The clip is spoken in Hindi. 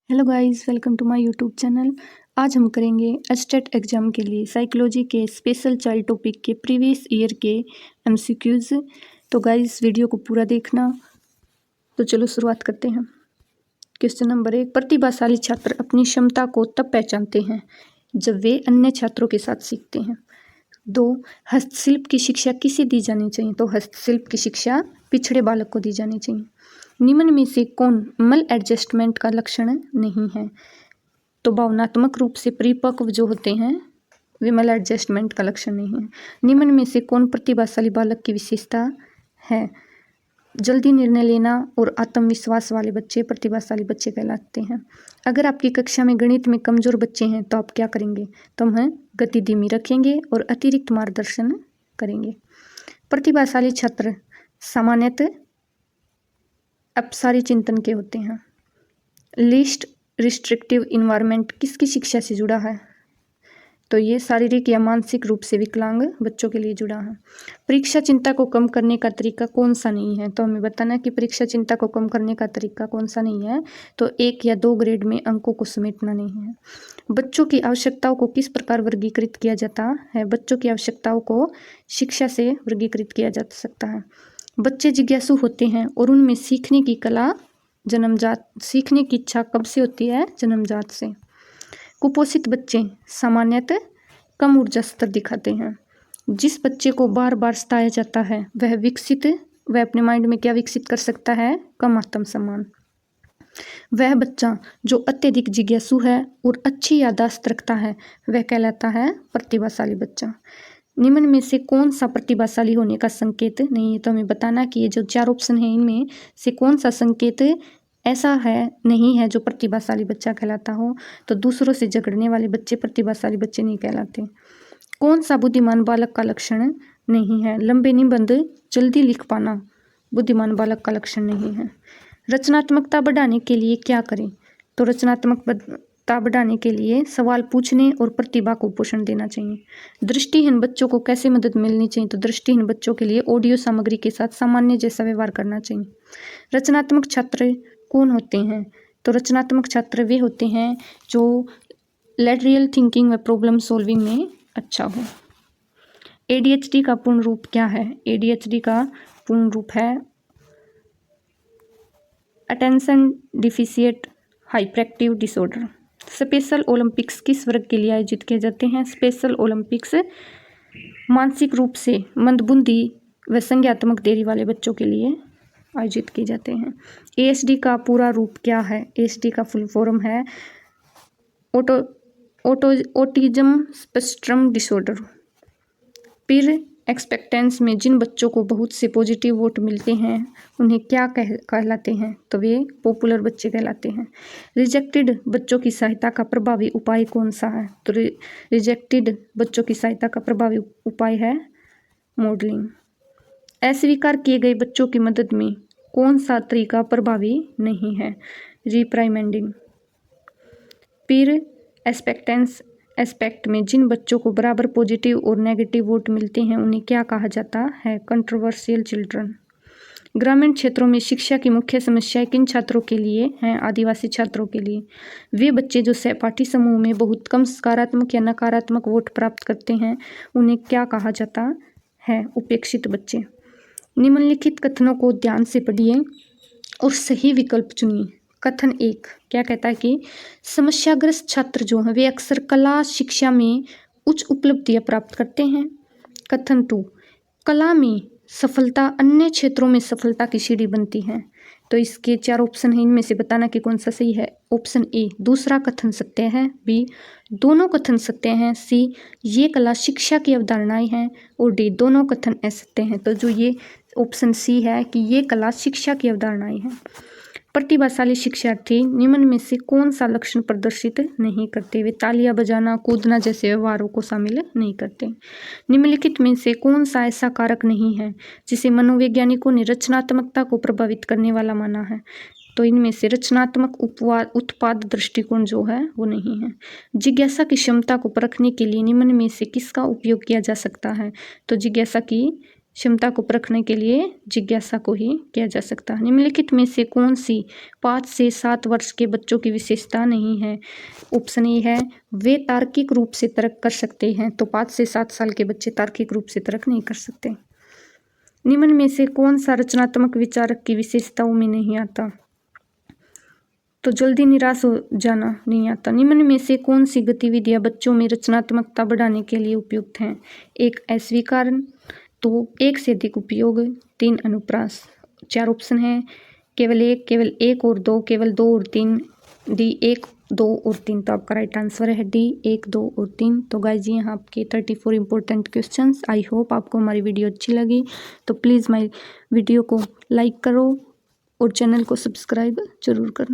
Hello guys, welcome to my YouTube channel. आज हम करेंगे एचटेट एग्ज़ाम के लिए साइकोलॉजी के स्पेशल चाइल्ड टॉपिक के प्रीवियस ईयर के एमसीक्यूज़। तो गाइस वीडियो को पूरा देखना। तो चलो शुरुआत करते हैं। क्वेश्चन नंबर 1, प्रतिभाशाली छात्र अपनी क्षमता को तब पहचानते हैं जब वे अन्य छात्रों के साथ सीखते हैं। 2, हस्तशिल्प की शिक्षा किसे दी जानी चाहिए? तो हस्तशिल्प की शिक्षा पिछड़े बालक को दी जानी चाहिए। निम्न में से कौन मल एडजस्टमेंट का लक्षण नहीं है? तो भावनात्मक रूप से परिपक्व जो होते हैं वे मल एडजस्टमेंट का लक्षण नहीं है। निम्न में से कौन प्रतिभाशाली बालक की विशेषता है? जल्दी निर्णय लेना और आत्मविश्वास वाले बच्चे प्रतिभाशाली बच्चे कहलाते हैं। अगर आपकी कक्षा में गणित में कमज़ोर बच्चे हैं तो आप क्या करेंगे? तो हम गति धीमी रखेंगे और अतिरिक्त मार्गदर्शन करेंगे। प्रतिभाशाली छात्र सामान्यतः अपसारी चिंतन के होते हैं। लीस्ट रिस्ट्रिक्टिव इन्वायरमेंट किसकी शिक्षा से जुड़ा है? तो ये शारीरिक या मानसिक रूप से विकलांग बच्चों के लिए जुड़ा है। परीक्षा चिंता को कम करने का तरीका कौन सा नहीं है? तो हमें बताना है कि परीक्षा चिंता को कम करने का तरीका कौन सा नहीं है। तो 1 या 2 ग्रेड में अंकों को समेटना नहीं है। बच्चों की आवश्यकताओं को किस प्रकार वर्गीकृत किया जाता है? बच्चों की आवश्यकताओं को शिक्षा से वर्गीकृत किया जा सकता है। बच्चे जिज्ञासु होते हैं और उनमें सीखने की कला जन्मजात सीखने की इच्छा कब से होती है? जन्मजात से। कुपोषित बच्चे सामान्यतः कम ऊर्जा स्तर दिखाते हैं। जिस बच्चे को बार बार सताया जाता है वह अपने माइंड में क्या विकसित कर सकता है? कम आत्मसम्मान। वह बच्चा जो अत्यधिक जिज्ञासु है और अच्छी याददाश्त रखता है वह कहलाता है प्रतिभाशाली बच्चा। निम्न में से कौन सा प्रतिभाशाली होने का संकेत नहीं है? तो हमें बताना कि ये जो 4 ऑप्शन है इनमें से कौन सा संकेत ऐसा है नहीं है जो प्रतिभाशाली बच्चा कहलाता हो। तो दूसरों से झगड़ने वाले बच्चे प्रतिभाशाली बच्चे नहीं कहलाते। कौन सा बुद्धिमान बालक का लक्षण नहीं है? लंबे निबंध जल्दी लिख पाना बुद्धिमान बालक का लक्षण नहीं है। रचनात्मकता बढ़ाने के लिए क्या करें? तो रचनात्मकता बढ़ाने के लिए सवाल पूछने और प्रतिभा को पोषण देना चाहिए। दृष्टिहीन बच्चों को कैसे मदद मिलनी चाहिए? तो दृष्टिहीन बच्चों के लिए ऑडियो सामग्री के साथ सामान्य जैसा व्यवहार करना चाहिए। रचनात्मक छात्र कौन होते हैं? तो रचनात्मक छात्र वे होते हैं जो लैटरल थिंकिंग व प्रॉब्लम सॉल्विंग में अच्छा हो। एडीएचडी का पूर्ण रूप क्या है? एडीएचडी का पूर्ण रूप है attention deficit hyperactive disorder. Special Olympics किस वर्ग के लिए आयोजित किए जाते हैं? स्पेशल ओलंपिक्स मानसिक रूप से मंदबुद्धि व संज्ञानात्मक देरी वाले बच्चों के लिए आयोजित किए जाते हैं। एएसडी का पूरा रूप क्या है? एएसडी का फुल फॉर्म है ऑटिज्म स्पेक्ट्रम डिसऑर्डर। फिर एक्सपेक्टेंस में जिन बच्चों को बहुत से पॉजिटिव वोट मिलते हैं उन्हें क्या कहलाते हैं? तो वे पॉपुलर बच्चे कहलाते हैं। रिजेक्टेड बच्चों की सहायता का प्रभावी उपाय कौन सा है? तो रिजेक्टेड बच्चों की सहायता का प्रभावी उपाय है मॉडलिंग। अस्वीकार किए गए बच्चों की मदद में कौन सा तरीका प्रभावी नहीं है? रिप्राइमेंडिंग। फिर एस्पेक्ट में जिन बच्चों को बराबर पॉजिटिव और नेगेटिव वोट मिलते हैं उन्हें क्या कहा जाता है? Controversial children. ग्रामीण क्षेत्रों में शिक्षा की मुख्य समस्याएं किन छात्रों के लिए हैं? आदिवासी छात्रों के लिए। वे बच्चे जो सहपाठी समूह में बहुत कम सकारात्मक या नकारात्मक वोट प्राप्त करते हैं उन्हें क्या कहा जाता है? उपेक्षित बच्चे। निम्नलिखित कथनों को ध्यान से पढ़िए और सही विकल्प चुनिए। कथन 1 क्या कहता है कि समस्याग्रस्त छात्र जो हैं वे अक्सर कला शिक्षा में उच्च उपलब्धियां प्राप्त करते हैं। कथन 2 कला में सफलता अन्य क्षेत्रों में सफलता की सीढ़ी बनती है। तो इसके 4 ऑप्शन हैं, इनमें से बताना कि कौन सा सही है। ऑप्शन ए दूसरा कथन सत्य है। बी दोनों कथन सत्य हैं। सी ये कला शिक्षा की अवधारणाएं हैं। और डी दोनों कथन असत्य हैं। तो जो ये ऑप्शन सी है कि ये कला शिक्षा की अवधारणाएं हैं। प्रतिभाशाली शिक्षार्थी निम्न में से कौन सा लक्षण प्रदर्शित नहीं करते? वे तालियां बजाना कूदना जैसे व्यवहारों को शामिल नहीं करते। निम्नलिखित में से कौन सा ऐसा कारक नहीं है जिसे मनोवैज्ञानिकों ने रचनात्मकता को प्रभावित करने वाला माना है? तो इनमें से रचनात्मक उत्पाद दृष्टिकोण जो है वो नहीं है। जिज्ञासा की क्षमता को परखने के लिए निम्न में से किसका उपयोग किया जा सकता है? तो जिज्ञासा की क्षमता को परखने के लिए जिज्ञासा को ही किया जा सकता है। निम्नलिखित में से कौन सी 5 से 7 वर्ष के बच्चों की विशेषता नहीं है? ऑप्शन ए है वे तार्किक रूप से तर्क कर सकते हैं। तो 5 से 7 साल के बच्चे तार्किक रूप से तर्क नहीं कर सकते। निम्न में से कौन सा रचनात्मक विचारक की विशेषताओं में नहीं आता? तो जल्दी निराश हो जाना नहीं आता। निम्न में से कौन सी गतिविधियां बच्चों में रचनात्मकता बढ़ाने के लिए उपयुक्त हैं? 1 अस्वीकरण, 2 1 से अधिक उपयोग, 3 अनुप्रास। 4 ऑप्शन हैं, केवल 1 और 2, केवल 2 और 3, डी 1 2 और 3। तो आपका राइट आंसर है डी 1 2 और 3। तो गाइज ये यहाँ आपके 34 इंपॉर्टेंट क्वेश्चंस। आई होप आपको हमारी वीडियो अच्छी लगी। तो प्लीज़ हमारी वीडियो को लाइक करो और चैनल को सब्सक्राइब जरूर करना।